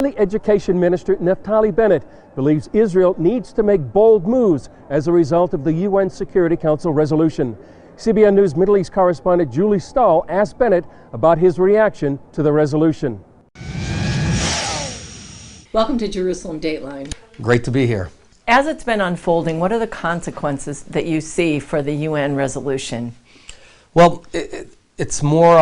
The Education Minister, Naftali Bennett, believes Israel needs to make bold moves as a result of the UN Security Council resolution. CBN News Middle East correspondent Julie Stahl asked Bennett about his reaction to the resolution. Welcome to Jerusalem Dateline. Great to be here. As it's been unfolding, what are the consequences that you see for the UN resolution? Well, it's more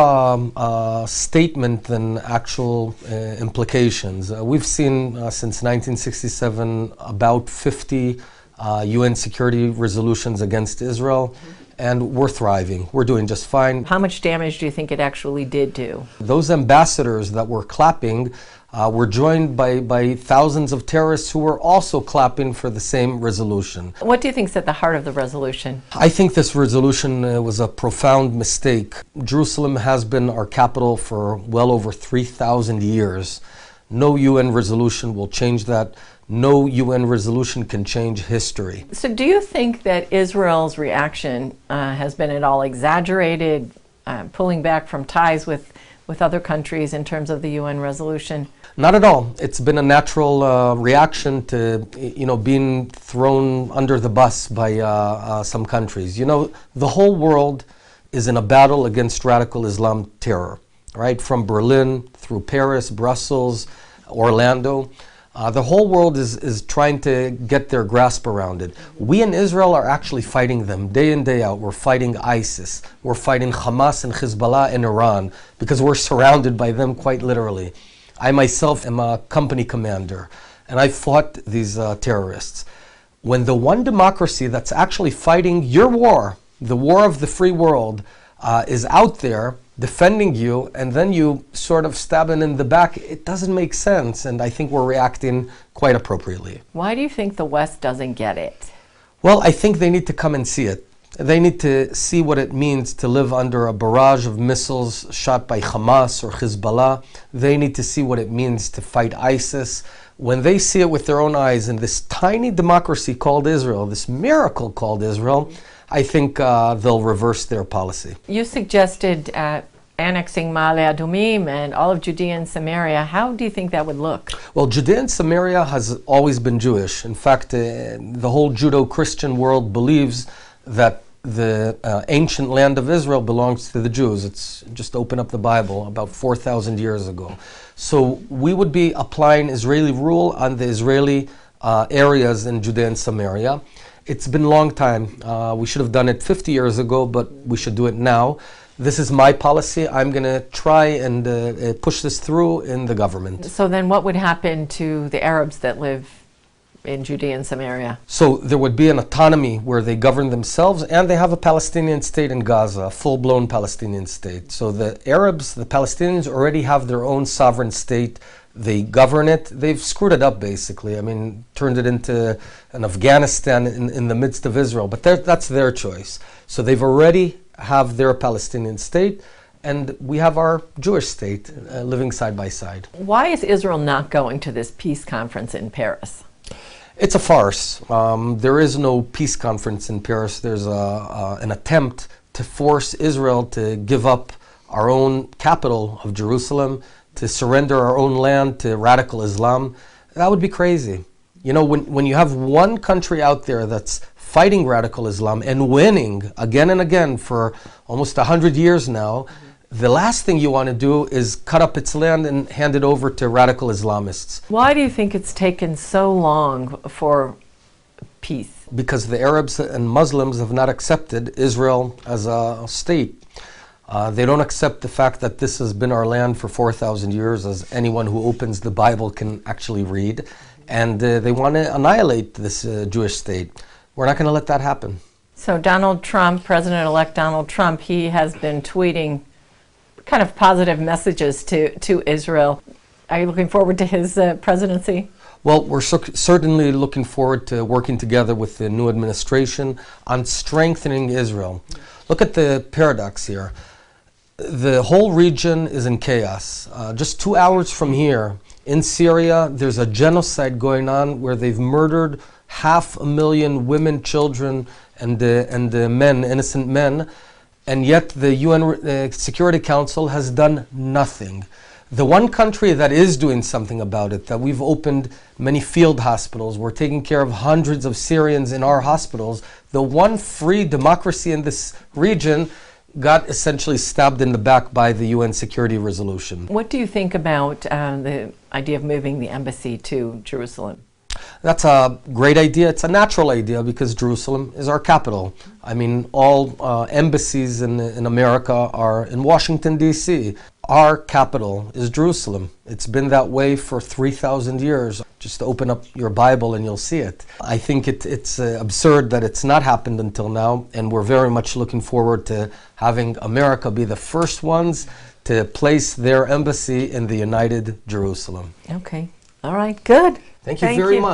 a statement than actual implications. We've seen since 1967 about 50 UN security resolutions against Israel, and we're thriving. We're doing just fine. How much damage do you think it actually did do? Those ambassadors that were clapping were joined by thousands of terrorists who were also clapping for the same resolution. What do you think is at the heart of the resolution? I think this resolution was a profound mistake. Jerusalem has been our capital for well over 3,000 years. No UN resolution will change that. No UN resolution can change history. So do you think that Israel's reaction has been at all exaggerated, pulling back from ties with other countries in terms of the UN resolution? Not at all. It's been a natural reaction to, being thrown under the bus by some countries. The whole world is in a battle against radical Islam terror, right? From Berlin through Paris, Brussels, Orlando. The whole world is trying to get their grasp around it. We in Israel are actually fighting them day in, day out. We're fighting ISIS. We're fighting Hamas and Hezbollah in Iran because we're surrounded by them quite literally. I myself am a company commander, and I fought these terrorists. When the one democracy that's actually fighting your war, the war of the free world, is out there defending you, and then you sort of stab it in the back, it doesn't make sense, and I think we're reacting quite appropriately. Why do you think the West doesn't get it? Well, I think they need to come and see it. They need to see what it means to live under a barrage of missiles shot by Hamas or Hezbollah. They need to see what it means to fight ISIS. When they see it with their own eyes in this tiny democracy called Israel, this miracle called Israel, I think they'll reverse their policy. You suggested annexing Ma'ale Adumim and all of Judea and Samaria. How do you think that would look? Well, Judea and Samaria has always been Jewish. In fact, the whole Judeo-Christian world believes that the ancient land of Israel belongs to the Jews. It's just open up the Bible about 4,000 years ago. So we would be applying Israeli rule on the Israeli areas in Judea and Samaria. It's been a long time. We should have done it 50 years ago, but we should do it now. This is my policy. I'm going to try and push this through in the government. So then what would happen to the Arabs that live in Judea and Samaria? So there would be an autonomy where they govern themselves, and they have a Palestinian state in Gaza, a full-blown Palestinian state. So the Arabs, the Palestinians already have their own sovereign state. They govern it. They've screwed it up, basically. I mean, turned it into an Afghanistan in the midst of Israel. But that's their choice. So they've already have their Palestinian state, and we have our Jewish state living side by side. Why is Israel not going to this peace conference in Paris? It's a farce. There is no peace conference in Paris. There's an attempt to force Israel to give up our own capital of Jerusalem, to surrender our own land to radical Islam. That would be crazy. When you have one country out there that's fighting radical Islam and winning again and again for almost 100 years now, the last thing you want to do is cut up its land and hand it over to radical Islamists. Why do you think it's taken so long for peace? Because the Arabs and Muslims have not accepted Israel as a state. They don't accept the fact that this has been our land for 4,000 years, as anyone who opens the Bible can actually read. And they want to annihilate this Jewish state. We're not going to let that happen. So Donald Trump, President-elect Donald Trump, he has been tweeting kind of positive messages to Israel. Are you looking forward to his presidency? Well, we're certainly looking forward to working together with the new administration on strengthening Israel. Look at the paradox here. The whole region is in chaos. Just 2 hours from here, in Syria, there's a genocide going on where they've murdered 500,000 women, children, and men, innocent men. And yet the UN Security Council has done nothing. The one country that is doing something about it, that we've opened many field hospitals, we're taking care of hundreds of Syrians in our hospitals, the one free democracy in this region got essentially stabbed in the back by the UN security resolution. What do you think about the idea of moving the embassy to Jerusalem? That's a great idea. It's a natural idea because Jerusalem is our capital. I mean, all embassies in America are in Washington, D.C. Our capital is Jerusalem. It's been that way for 3,000 years. Just open up your Bible and you'll see it. I think it's absurd that it's not happened until now, and we're very much looking forward to having America be the first ones to place their embassy in the United Jerusalem. Okay. All right. Good. Thank you very much.